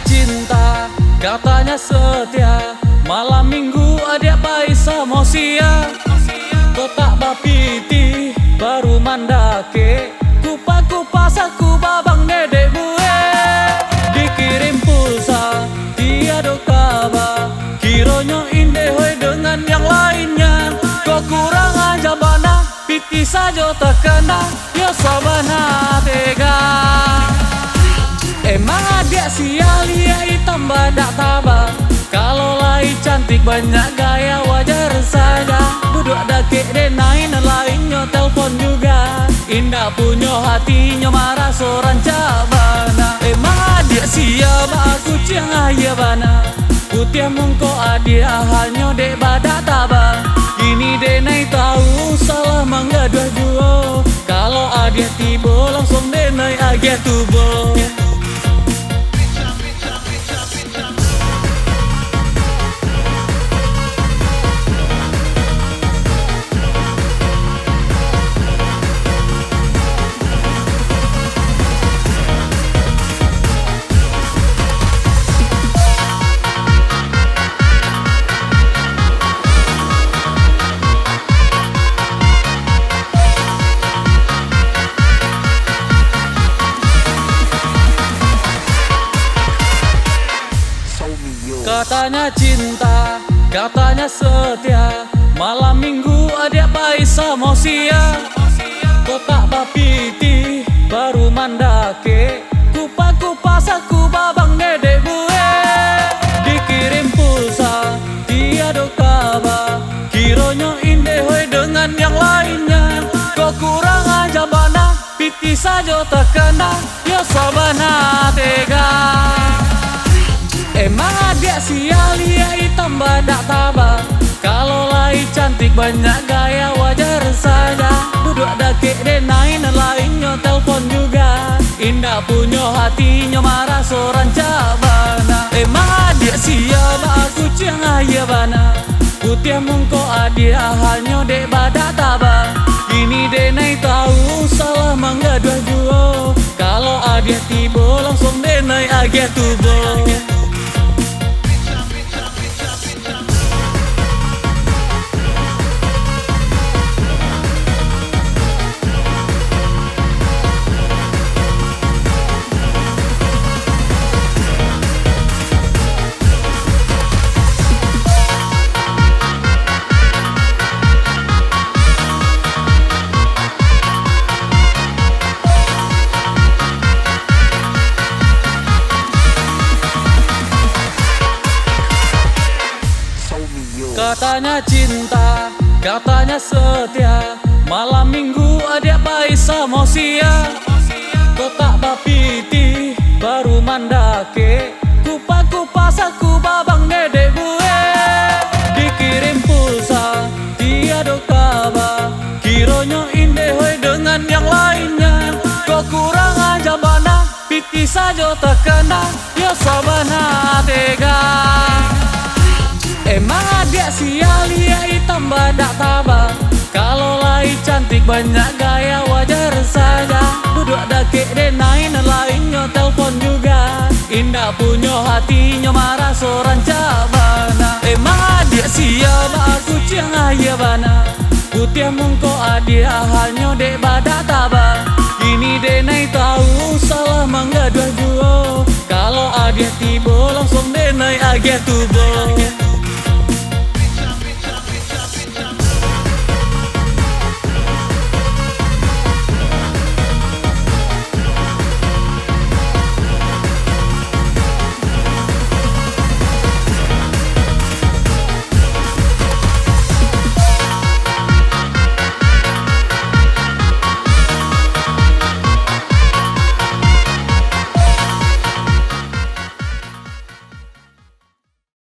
cinta, katanya setia. Malam minggu adik bayi sama sia. Kotak bapiti baru mandake. Kupas aku babang dedek gue. Dikirim pulsa tiada kabar. Kironyo indah hoi dengan yang lainnya. Kok kurang aja bana, piti saja terkena. Ya sabana tega. Emang adik sial ya hitam badak tabah. Kalau lain cantik banyak gaya wajar saja. Duduk dakik denain lainnya telpon juga. Indah punya hatinya marah seorang cabana. Emang adik siap aku ciang ayah bana. Putih mengko adik halnya dek badak tabah. Kini denai tahu salah mangga dua duo. Kalau adik tiba langsung denai agak tubuh. Katanya cinta, katanya setia. Malam minggu adik bayi sama sia. Kotak bapiti baru mandake. Kupas aku babang dedek gue. Dikirim pulsa tiada kabar. Kironyo indah hoi dengan yang lainnya. Kok kurang aja bana, piti saja terkena. Ya sabana tega. Emang adik sial ya hitam badak tabah. Kalau lain cantik banyak gaya wajar saja. Duduk dakik denain lainnya telpon juga. Indah punya hatinya marah seorang cabana. Emang adik siap aku ciang ayah bana. Putih mengko adik halnya dek badak tabah. Kini denai tahu salah mangga dua duo. Kalau adik tiba langsung denai agak tubuh. Katanya cinta, katanya setia. Malam minggu adik bayi sama sia. Kotak bapiti baru mandake. Kupas aku babang dedek gue. Dikirim pulsa tiada kabar. Kironyo indah hoi dengan yang lainnya. Kok kurang aja bana, piti saja terkena. Ya sabana tega. Emang adik sial ya hitam badak tabah. Kalau lain cantik banyak gaya wajar saja. Duduk dakik denain lainnya telpon juga. Indah punya hatinya marah seorang cabana. Emang adik siap aku ciang ayah bana. Putih mengko adik halnya dek badak tabah. Kini denai tahu salah mangga dua duo. Kalau adik tiba langsung denai agak tubuh.